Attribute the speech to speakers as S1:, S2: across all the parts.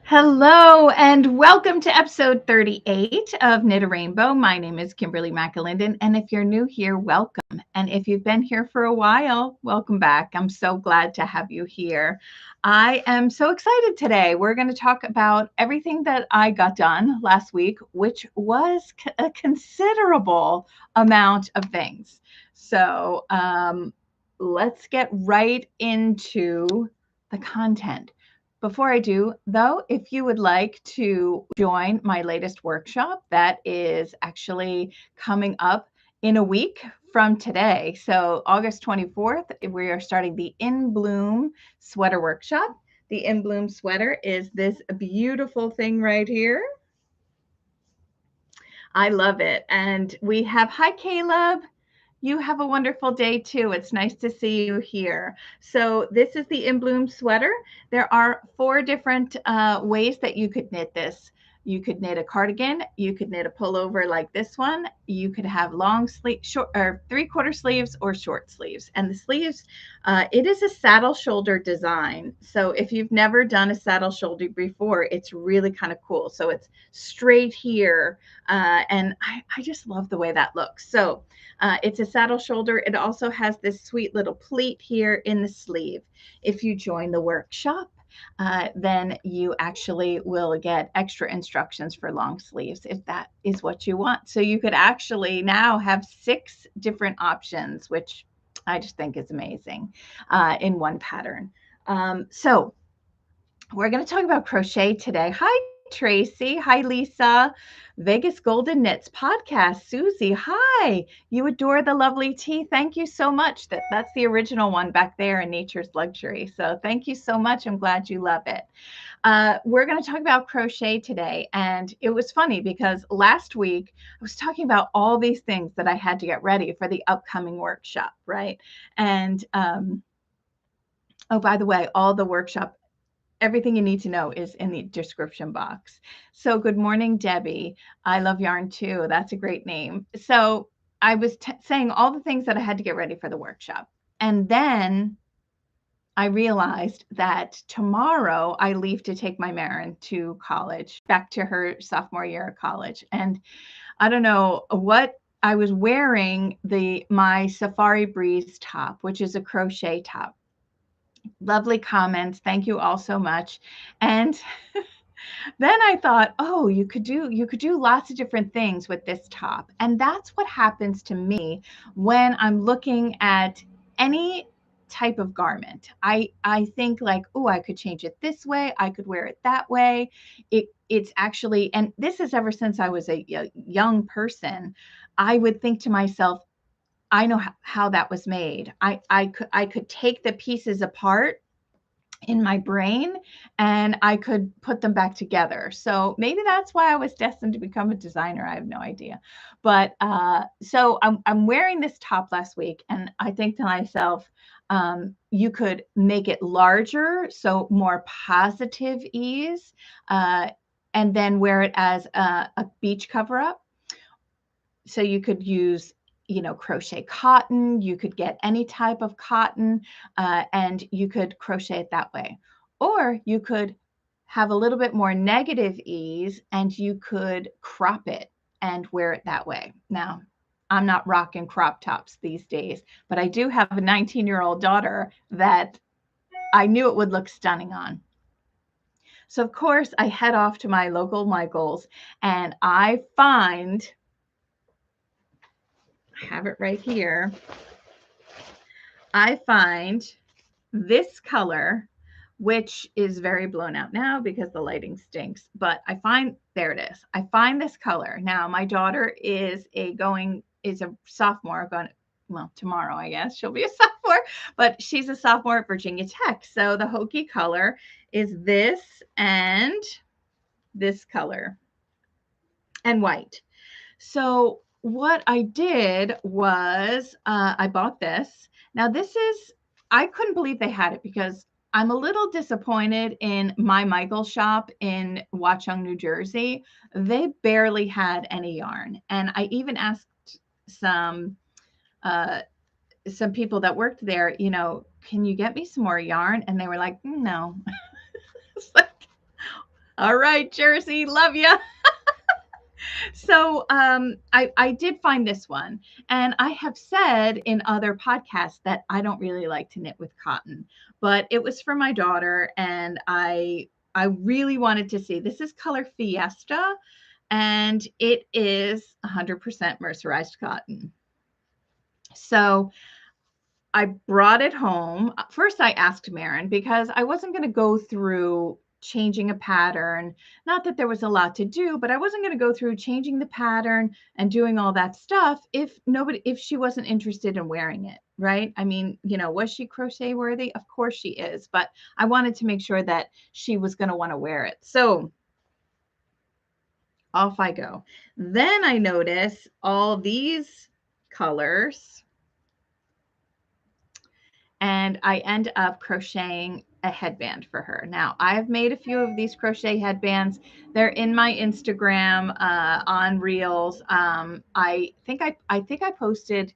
S1: Hello and welcome to episode 38 of Knit a Rainbow. My name is Kimberly McAlinden, and if you're new here, welcome. And if you've been here for a while, welcome back. I'm so glad to have you here. I am so excited today. We're going to talk about everything that I got done last week, which was a considerable amount of things. So let's get right into the content. Before I do, though, if you would like to join my latest workshop, that is actually coming up in a week from today. So August 24th, we are starting the In Bloom sweater workshop. The In Bloom sweater is this beautiful thing right here. I love it. And we have, hi, Caleb. You have a wonderful day too. It's nice to see you here. So this is the In Bloom sweater. There are 4 different ways that you could knit this. You could knit a cardigan. You could knit a pullover like this one. You could have long sleeve, short or 3/4 sleeves or short sleeves. And the sleeves, it is a saddle shoulder design. So if you've never done a saddle shoulder before, it's really kind of cool. So it's straight here. And I just love the way that looks. So it's a saddle shoulder. It also has this sweet little pleat here in the sleeve. If you join the workshop, then you actually will get extra instructions for long sleeves if that is what you want. So you could actually now have 6 different options, which I just think is amazing in one pattern. So we're going to talk about crochet today. Hi, Tracy. Hi, Lisa. Vegas Golden Knits podcast. Susie, hi. You adore the lovely tea. Thank you so much. That's the original one back there in Nature's Luxury. So thank you so much. I'm glad you love it. We're going to talk about crochet today. And it was funny because last week I was talking about all these things that I had to get ready for the upcoming workshop, right? And oh, by the way, all the workshop everything you need to know is in the description box. So good morning, Debbie. I love yarn too. That's a great name. So I was saying all the things that I had to get ready for the workshop. And then I realized that tomorrow I leave to take my Marin to college, back to her sophomore year of college. And I don't know what I was wearing my Safari Breeze top, which is a crochet top. Lovely comments. Thank you all so much. And then I thought, oh, you could do lots of different things with this top. And that's what happens to me when I'm looking at any type of garment. I think like, oh, I could change it this way. I could wear it that way. It's actually, and this is ever since I was a young person, I would think to myself, I know how that was made. I could take the pieces apart in my brain and I could put them back together. So maybe that's why I was destined to become a designer. I have no idea. But so I'm wearing this top last week and I think to myself, you could make it larger, so more positive ease, and then wear it as a beach cover up. So you could use, crochet cotton. You could get any type of cotton and you could crochet it that way. Or you could have a little bit more negative ease and you could crop it and wear it that way. Now, I'm not rocking crop tops these days, but I do have a 19-year-old daughter that I knew it would look stunning on. So, of course, I head off to my local Michael's and I have it right here. I find this color, which is very blown out now because the lighting stinks, but there it is. I find this color. Now, my daughter is a sophomore tomorrow, I guess she'll be a sophomore, but she's a sophomore at Virginia Tech. So the hokey color is this and this color and white. So what I did was I bought this. Now I couldn't believe they had it because I'm a little disappointed in my Michael's shop in Watchung, New Jersey. They barely had any yarn. And I even asked some people that worked there, can you get me some more yarn? And they were like, no. It's like, All right, Jersey, love you. So I did find this one, and I have said in other podcasts that I don't really like to knit with cotton, but it was for my daughter, and I really wanted to see. This is color Fiesta, and it is 100% mercerized cotton. So I brought it home. First, I asked Marin because I wasn't going to go through changing a pattern. Not that there was a lot to do, but I wasn't going to go through changing the pattern and doing all that stuff if she wasn't interested in wearing it, right? I mean, was she crochet worthy? Of course she is, but I wanted to make sure that she was going to want to wear it. So off I go. Then I notice all these colors, and I end up crocheting a headband for her. Now, I've made a few of these crochet headbands. They're in my Instagram on Reels. I think I posted.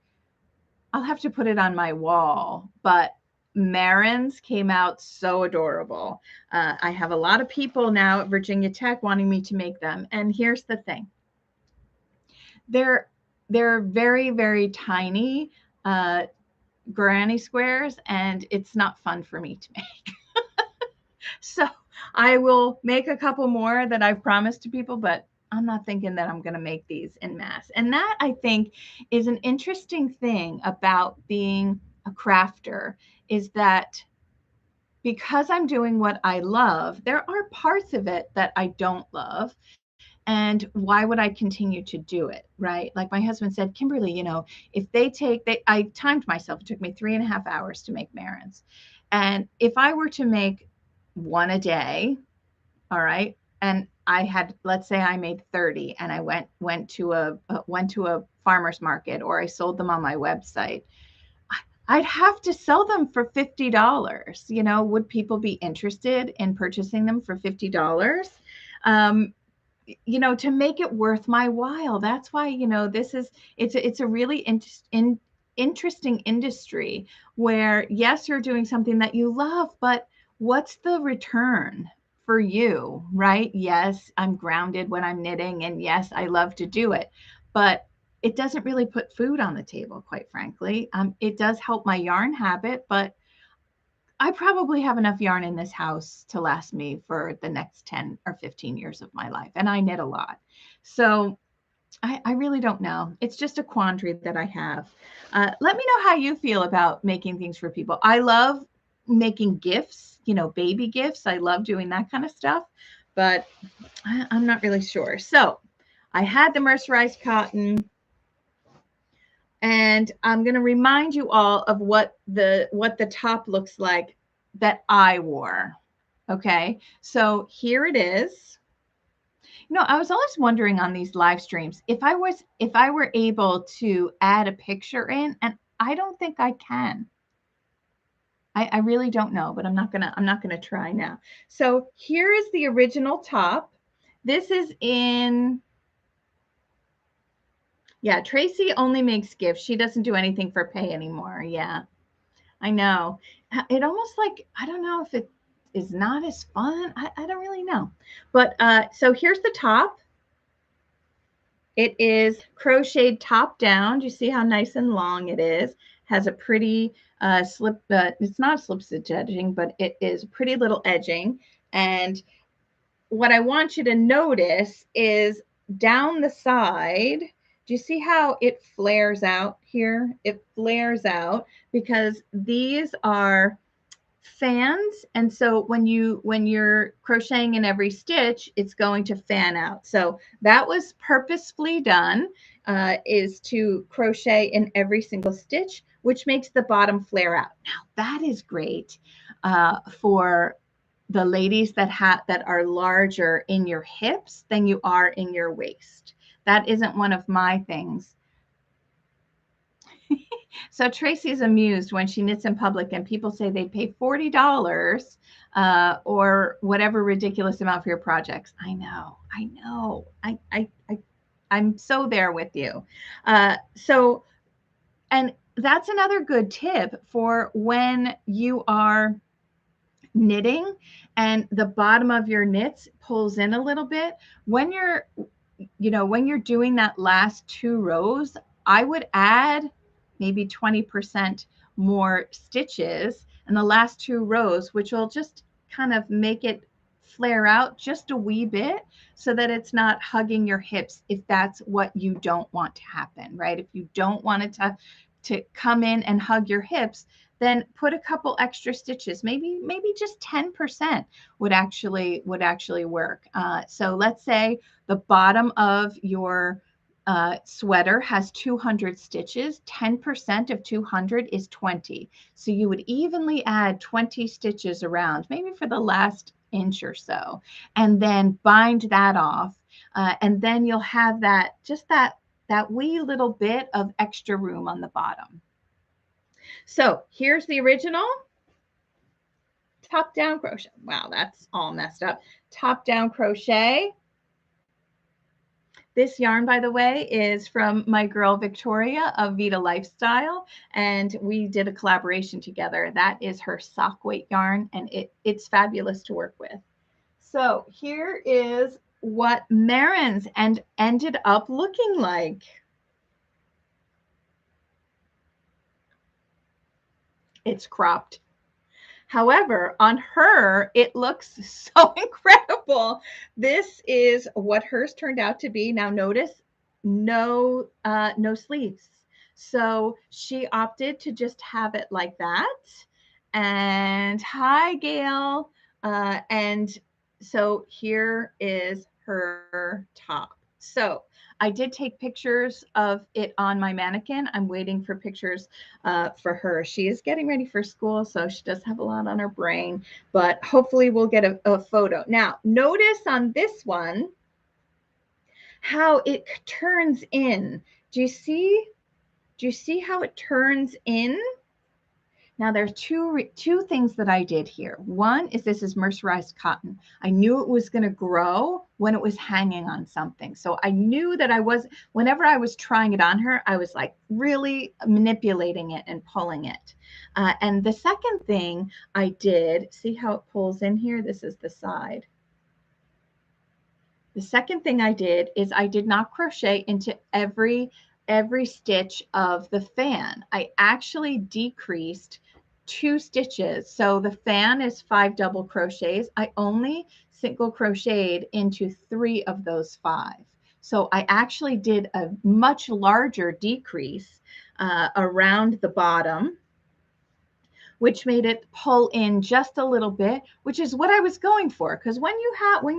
S1: I'll have to put it on my wall, but Marin's came out so adorable. I have a lot of people now at Virginia Tech wanting me to make them, and here's the thing: they're very, very tiny. Granny squares, and it's not fun for me to make. So I will make a couple more that I've promised to people, but I'm not thinking that I'm going to make these in mass. And that, I think, is an interesting thing about being a crafter, is that because I'm doing what I love, there are parts of it that I don't love. And why would I continue to do it? Right. Like my husband said, Kimberly, if I timed myself, it took me 3.5 hours to make Marin's. And if I were to make one a day, all right, and let's say I made 30, and I went to a farmer's market, or I sold them on my website, I'd have to sell them for $50. Would people be interested in purchasing them for $50? To make it worth my while. That's why, it's a really interesting industry where, yes, you're doing something that you love, but what's the return for you, right? Yes, I'm grounded when I'm knitting, and yes, I love to do it, but it doesn't really put food on the table, quite frankly. It does help my yarn habit, but I probably have enough yarn in this house to last me for the next 10 or 15 years of my life. And I knit a lot. So I really don't know. It's just a quandary that I have. Let me know how you feel about making things for people. I love making gifts, baby gifts. I love doing that kind of stuff, but I'm not really sure. So I had the mercerized cotton. And I'm going to remind you all of what the top looks like that I wore. Okay, so here it is. I was always wondering on these live streams if I were able to add a picture in, and I don't think I can. I really don't know, but I'm not gonna try now. So here is the original top. This is in. Yeah, Tracy only makes gifts. She doesn't do anything for pay anymore. Yeah, I know. It almost like, I don't know if it is not as fun. I don't really know. But so here's the top. It is crocheted top down. Do you see how nice and long it is? Has a pretty slip. It's not slip stitch edging, but it is pretty little edging. And what I want you to notice is down the side. Do you see how it flares out here? It flares out because these are fans, and so when you're crocheting in every stitch, it's going to fan out. So that was purposefully done, is to crochet in every single stitch, which makes the bottom flare out. Now that is great for the ladies that are larger in your hips than you are in your waist. That isn't one of my things. So Tracy's amused when she knits in public and people say they pay $40 or whatever ridiculous amount for your projects. I know. I'm so there with you. And that's another good tip for when you are knitting and the bottom of your knits pulls in a little bit, when you're, when you're doing that last 2 rows, I would add maybe 20% more stitches in the last 2 rows, which will just kind of make it flare out just a wee bit so that it's not hugging your hips if that's what you don't want to happen, right? If you don't want it to come in and hug your hips, then put a couple extra stitches. Maybe just 10% would actually work. So let's say the bottom of your sweater has 200 stitches. 10% of 200 is 20. So you would evenly add 20 stitches around, maybe for the last inch or so, and then bind that off. And then you'll have that wee little bit of extra room on the bottom. So here's the original top down crochet. Wow, that's all messed up. Top down crochet. This yarn, by the way, is from my girl Victoria of Vita Lifestyle, and we did a collaboration together. That is her sock weight yarn, and it's fabulous to work with. So here is what Marin's ended up looking like. It's cropped. However, on her, it looks so incredible. This is what hers turned out to be. Now notice, no sleeves. So she opted to just have it like that. And hi, Gail. And so here is her top. So I did take pictures of it on my mannequin. I'm waiting for pictures for her. She is getting ready for school, so she does have a lot on her brain, but hopefully we'll get a photo. Now, notice on this one how it turns in. Do you see how it turns in? Now there's two things that I did here. One is this is mercerized cotton. I knew it was going to grow when it was hanging on something. So I knew that whenever I was trying it on her, I was like really manipulating it and pulling it. And the second thing I did, see how it pulls in here? This is the side. The second thing I did is I did not crochet into every stitch of the fan. I actually decreased 2 stitches. So the fan is 5 double crochets. I only single crocheted into 3 of those 5. So I actually did a much larger decrease around the bottom, which made it pull in just a little bit, which is what I was going for. Because when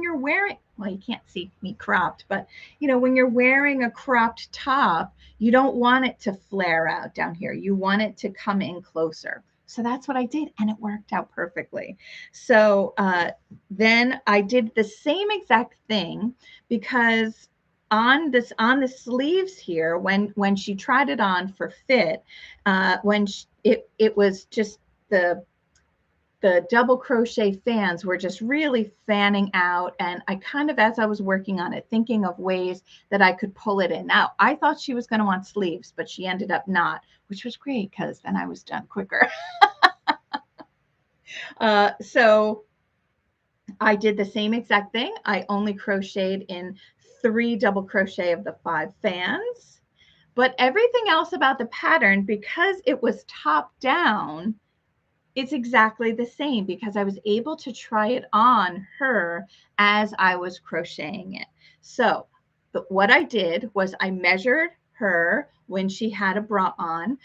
S1: you're wearing, well, you can't see me cropped, but when you're wearing a cropped top, you don't want it to flare out down here. You want it to come in closer. So that's what I did, and it worked out perfectly. So then I did the same exact thing, because on the sleeves here, when she tried it on for fit, it was just the double crochet fans were just really fanning out, and I kind of, as I was working on it, thinking of ways that I could pull it in. Now I thought she was going to want sleeves, but she ended up not, which was great because then I was done quicker. So I did the same exact thing. I only crocheted in 3 double crochet of the 5 fans, but everything else about the pattern, because it was top down, it's exactly the same, because I was able to try it on her as I was crocheting it. So what I did was I measured her when she had a bra on,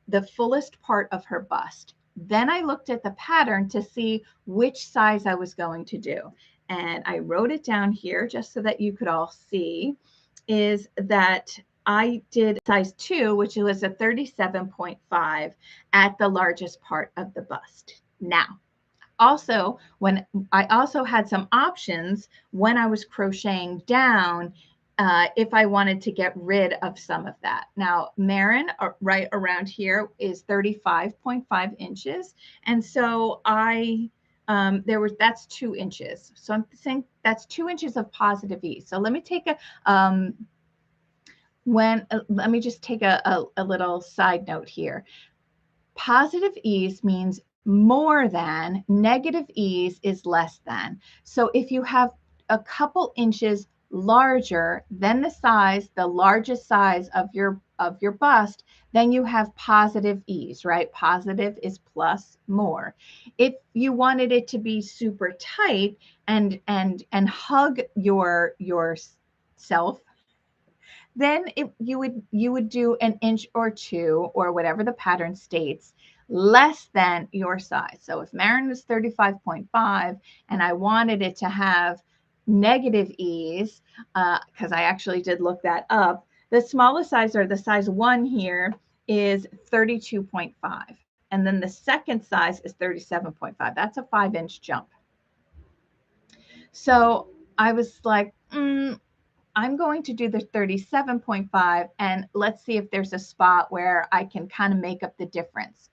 S1: the fullest part of her bust. Then I looked at the pattern to see which size I was going to do. And I wrote it down here just so that you could all see, is that I did size 2, which was a 37.5 at the largest part of the bust. Now, also, when I also had some options when I was crocheting down, if I wanted to get rid of some of that. Now, Marin, right around here, is 35.5 inches. And so that's 2 inches. So I'm saying that's 2 inches of positive ease. So let me take let me just take a little side note here. Positive ease means more than, negative ease is less than. So if you have a couple inches larger than the largest size of your bust, then you have positive ease, right? Positive is plus more. If you wanted it to be super tight and hug yourself, then you would do an inch or two, or whatever the pattern states, less than your size. So if Marin was 35.5 and I wanted it to have negative ease, because I actually did look that up, the smallest size, or the size 1 here, is 32.5. And then the second size is 37.5. That's a 5-inch jump. So I was like, I'm going to do the 37.5, and let's see if there's a spot where I can kind of make up the difference.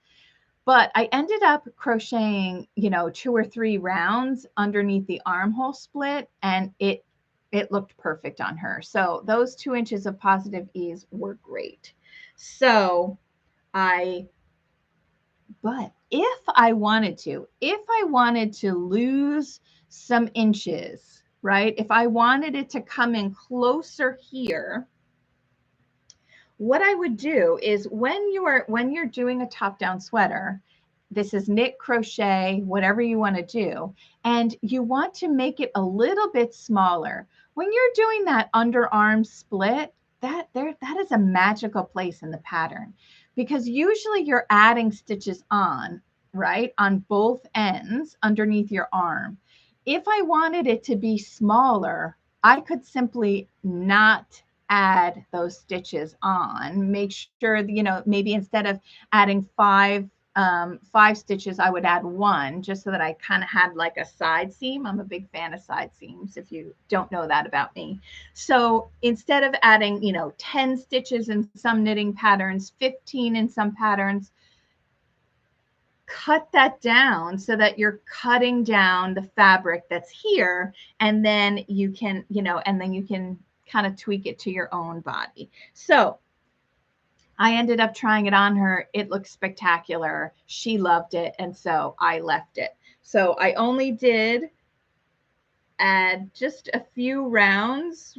S1: But I ended up crocheting, 2 or 3 rounds underneath the armhole split, and it looked perfect on her. So those 2 inches of positive ease were great. But if I wanted to lose some inches, right? If I wanted it to come in closer here, what I would do is when you're doing a top-down sweater, this is knit, crochet, whatever you want to do, and you want to make it a little bit smaller. When you're doing that underarm split, that is a magical place in the pattern, because usually you're adding stitches on, right, on both ends underneath your arm. If I wanted it to be smaller, I could simply not add those stitches on. Make sure, maybe instead of adding five stitches, I would add 1, just so that I kind of had like a side seam. I'm a big fan of side seams, if you don't know that about me. So instead of adding, 10 stitches in some knitting patterns, 15 in some patterns, cut that down so that you're cutting down the fabric that's here, and then you can, kind of tweak it to your own body. So I ended up trying it on her. It looked spectacular. She loved it. And so I left it. So I only did add just a few rounds,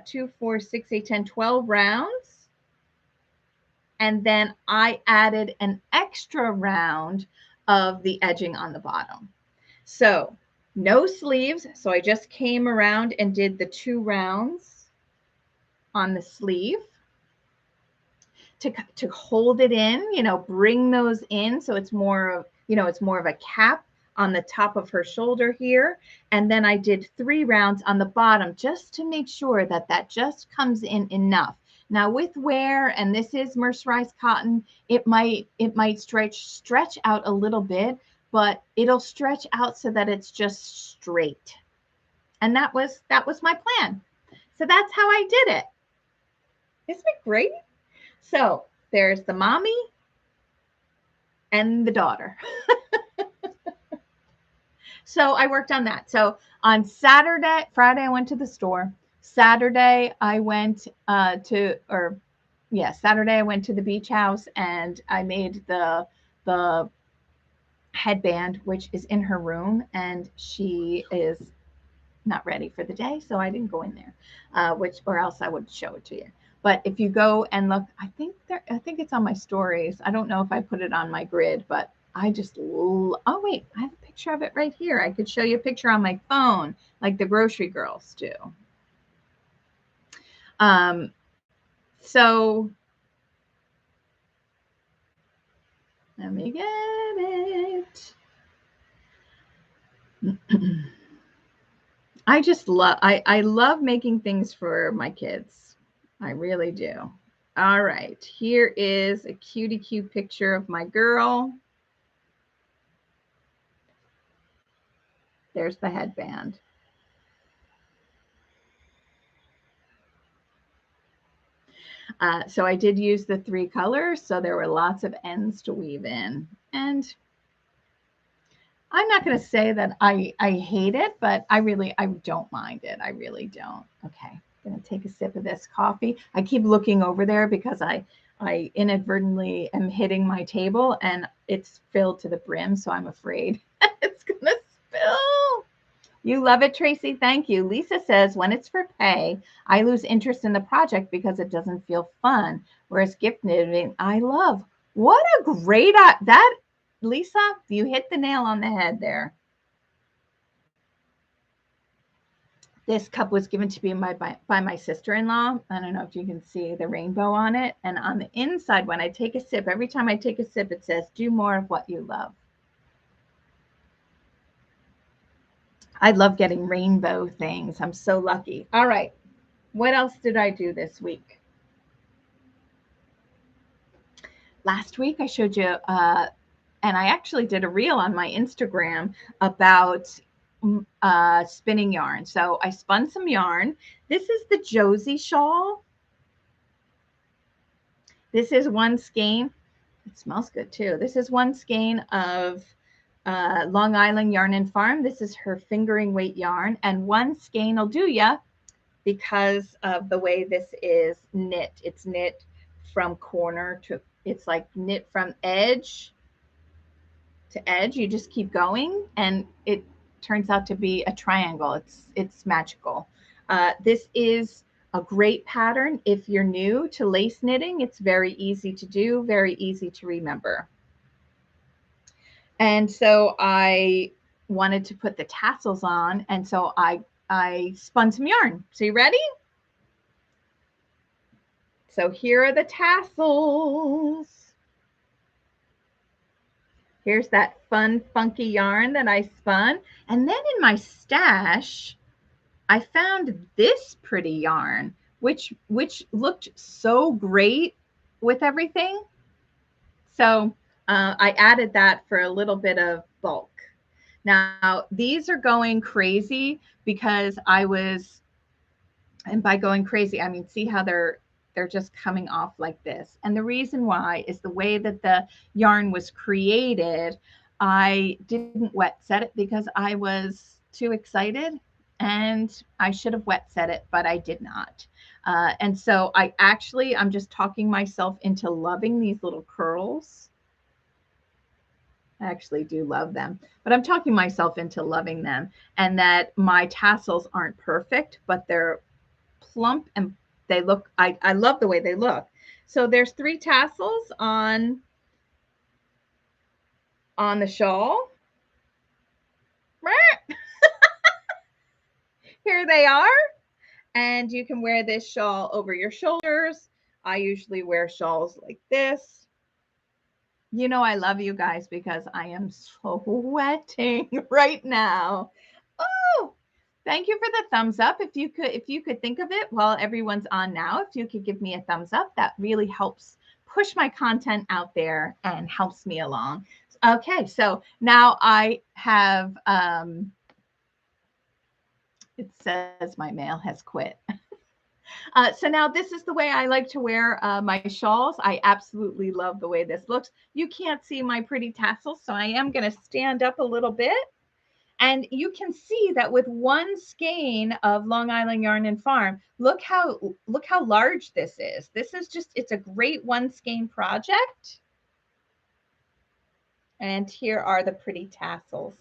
S1: 2, 4, 6, 8, 10, 12 rounds. And then I added an extra round of the edging on the bottom. So no sleeves. So I just came around and did the 2 rounds on the sleeve to hold it in, bring those in. So it's more of, it's more of a cap on the top of her shoulder here. And then I did 3 rounds on the bottom, just to make sure that that just comes in enough. Now with wear, and this is mercerized cotton, it might stretch out a little bit, but it'll stretch out so that it's just straight. And that was my plan. So that's how I did it. Isn't it great? So there's the mommy and the daughter. So I worked on that. So on Friday I went to the store. Saturday I went Saturday I went to the beach house, and I made the headband, which is in her room, and she is not ready for the day, so I didn't go in there, or else I would show it to you. But if you go and look, I think it's on my stories. I don't know if I put it on my grid, but I just, oh wait, I have a picture of it right here. I could show you a picture on my phone, like the grocery girls do. So let me get it. I just love, I love making things for my kids. I really do. All right, here is a cutie cute picture of my girl. There's the headband. So I did use the 3 colors, so there were lots of ends to weave in. And I'm not going to say that I hate it, but I don't mind it. I really don't. Okay, I'm going to take a sip of this coffee. I keep looking over there because I I inadvertently am hitting my table and it's filled to the brim, so I'm afraid it's gonna spill. You love it, Tracy. Thank you. Lisa says, when it's for pay, I lose interest in the project because it doesn't feel fun. Whereas gift knitting, I love. What a great that, Lisa, you hit the nail on the head there. This cup was given to me by my sister-in-law. I don't know if you can see the rainbow on it. And on the inside, when I take a sip, every time I take a sip, it says, do more of what you love. I love getting rainbow things. I'm so lucky. All right. What else did I do this week? Last week I showed you, and I actually did a reel on my Instagram about spinning yarn. So I spun some yarn. This is the Josie shawl. This is one skein. It smells good too. This is one skein of Long Island Yarn and Farm. This is her fingering weight yarn, and one skein will do ya because of the way this is knit. It's knit from corner to, it's like knit from edge to edge. You just keep going and it turns out to be a triangle. It's magical. This is a great pattern if you're new to lace knitting. It's very easy to do, very easy to remember. And so I wanted to put the tassels on, and so I spun some yarn. So you ready? So here are the tassels. Here's that fun, funky yarn that I spun. And then in my stash, I found this pretty yarn, which looked so great with everything. So I added that for a little bit of bulk. Now, these are going crazy because I was, and by going crazy, I mean, see how they're just coming off like this. And the reason why is the way that the yarn was created. I didn't wet set it because I was too excited, and I should have wet set it, but I did not. And so I'm just talking myself into loving these little curls. I actually do love them, but I'm talking myself into loving them, and that my tassels aren't perfect, but they're plump and they look, I love the way they look. So there's 3 tassels on the shawl. Here they are. And you can wear this shawl over your shoulders. I usually wear shawls like this. You know, I love you guys because I am sweating right now. Oh, thank you for the thumbs up. If you could think of it while everyone's on now, if you could give me a thumbs up, that really helps push my content out there and helps me along. Okay, so now I have, it says my mail has quit. So now this is the way I like to wear my shawls. I absolutely love the way this looks. You can't see my pretty tassels, so I am going to stand up a little bit. And you can see that with one skein of Long Island Yarn and Farm, look how large this is. This is just, it's a great one skein project. And here are the pretty tassels.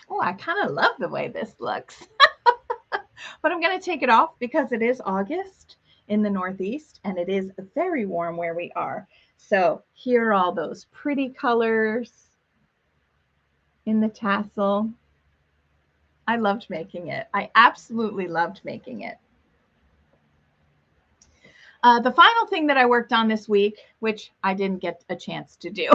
S1: Oh, I kind of love the way this looks. But I'm going to take it off because it is August in the Northeast and it is very warm where we are. So here are all those pretty colors in the tassel. I loved making it. I absolutely loved making it. The final thing that I worked on this week, which I didn't get a chance to do,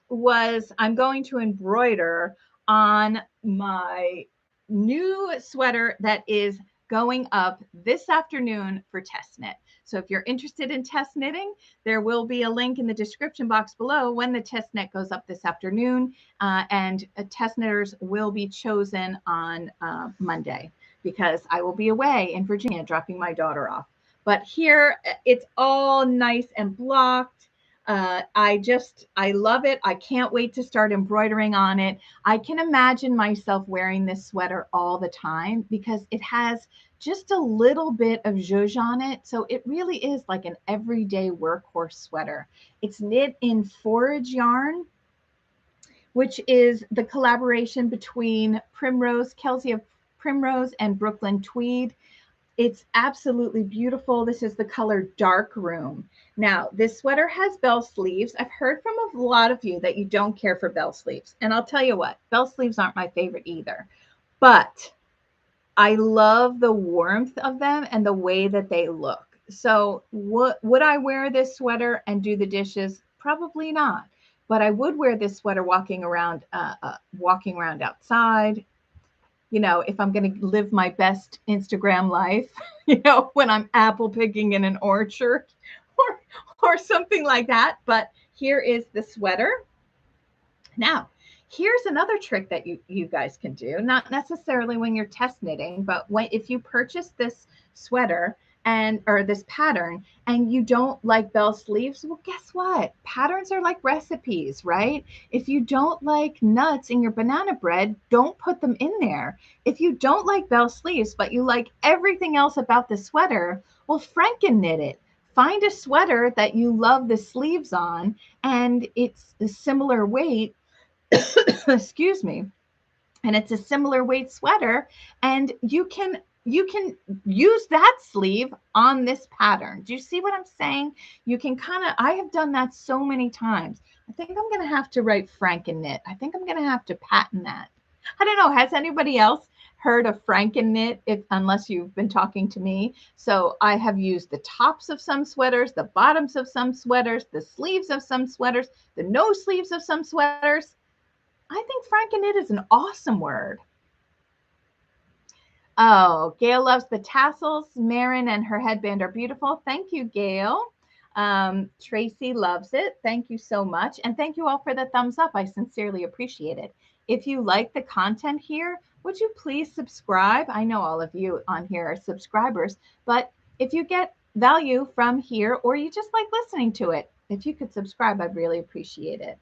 S1: was I'm going to embroider on my new sweater that is going up this afternoon for test knit. So if you're interested in test knitting, there will be a link in the description box below when the test knit goes up this afternoon, and test knitters will be chosen on Monday because I will be away in Virginia dropping my daughter off. But here it's all nice and blocked. I love it. I can't wait to start embroidering on it. I can imagine myself wearing this sweater all the time because it has just a little bit of zhuzh on it. So it really is like an everyday workhorse sweater. It's knit in forage yarn, which is the collaboration between Primrose, Kelsey of Primrose, and Brooklyn Tweed. It's absolutely beautiful. This is the color Dark Room. Now, this sweater has bell sleeves. I've heard from a lot of you that you don't care for bell sleeves. And I'll tell you what, bell sleeves aren't my favorite either. But I love the warmth of them and the way that they look. So would I wear this sweater and do the dishes? Probably not. But I would wear this sweater walking around outside. You know, if I'm going to live my best Instagram life, you know, when I'm apple picking in an orchard or something like that. But here is the sweater. Now, here's another trick that you guys can do, not necessarily when you're test knitting, but if you purchase this sweater or this pattern and you don't like bell sleeves, well, guess what? Patterns are like recipes, right? If you don't like nuts in your banana bread, don't put them in there. If you don't like bell sleeves, but you like everything else about the sweater, well, Franken knit it. Find a sweater that you love the sleeves on and it's a similar weight. Excuse me, and it's a similar weight sweater, and you can use that sleeve on this pattern. Do you see what I'm saying? You can I have done that so many times. I think I'm going to have to write Franken knit. I think I'm going to have to patent that. I don't know. Has anybody else heard of Franken knit? Unless you've been talking to me. So I have used the tops of some sweaters, the bottoms of some sweaters, the sleeves of some sweaters, the no sleeves of some sweaters. I think Franken knit is an awesome word. Oh, Gail loves the tassels. Marin and her headband are beautiful. Thank you, Gail. Tracy loves it. Thank you so much. And thank you all for the thumbs up. I sincerely appreciate it. If you like the content here, would you please subscribe? I know all of you on here are subscribers, but if you get value from here or you just like listening to it, if you could subscribe, I'd really appreciate it.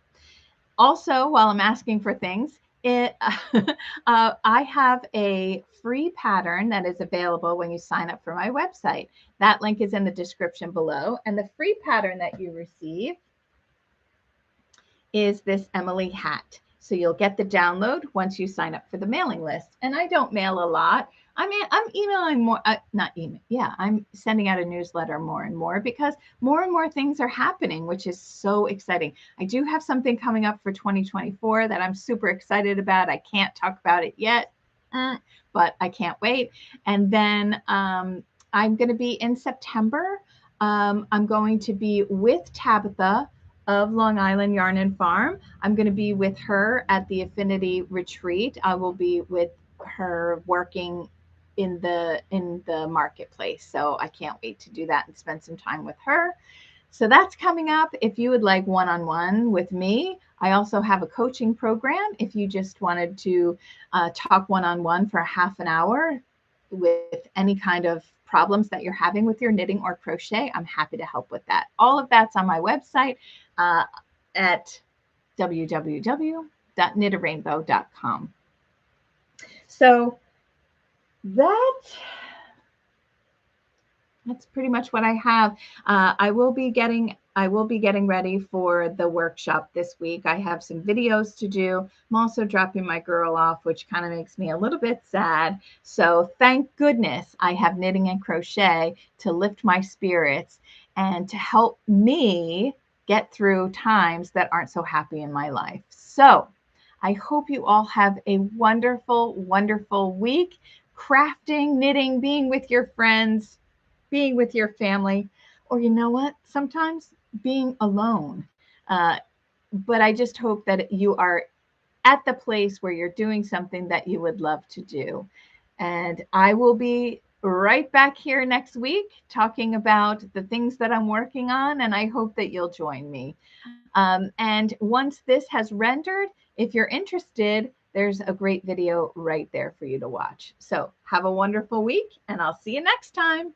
S1: Also, while I'm asking for things, I have a free pattern that is available when you sign up for my website. That link is in the description below. And the free pattern that you receive is this Emily hat. So you'll get the download once you sign up for the mailing list. And I don't mail a lot. I mean, I'm emailing more, not email. Yeah, I'm sending out a newsletter more and more because more and more things are happening, which is so exciting. I do have something coming up for 2024 that I'm super excited about. I can't talk about it yet, but I can't wait. And then I'm going to be in September. I'm going to be with Tabitha of Long Island Yarn and Farm. I'm going to be with her at the Affinity Retreat. I will be with her working in the marketplace. So I can't wait to do that and spend some time with her. So that's coming up. If you would like one-on-one with me, I also have a coaching program. If you just wanted to talk one-on-one for half an hour with any kind of problems that you're having with your knitting or crochet, I'm happy to help with that. All of that's on my website at www.knitarainbow.com. So that's pretty much what I have. I will be getting ready for the workshop this week. I have some videos to do. I'm also dropping my girl off, which kind of makes me a little bit sad. So thank goodness I have knitting and crochet to lift my spirits and to help me get through times that aren't so happy in my life. So I hope you all have a wonderful, wonderful week. Crafting, knitting, being with your friends, being with your family, or you know what? Sometimes being alone. But I just hope that you are at the place where you're doing something that you would love to do. And I will be right back here next week talking about the things that I'm working on, and I hope that you'll join me. And once this has rendered, if you're interested, there's a great video right there for you to watch. So have a wonderful week, and I'll see you next time.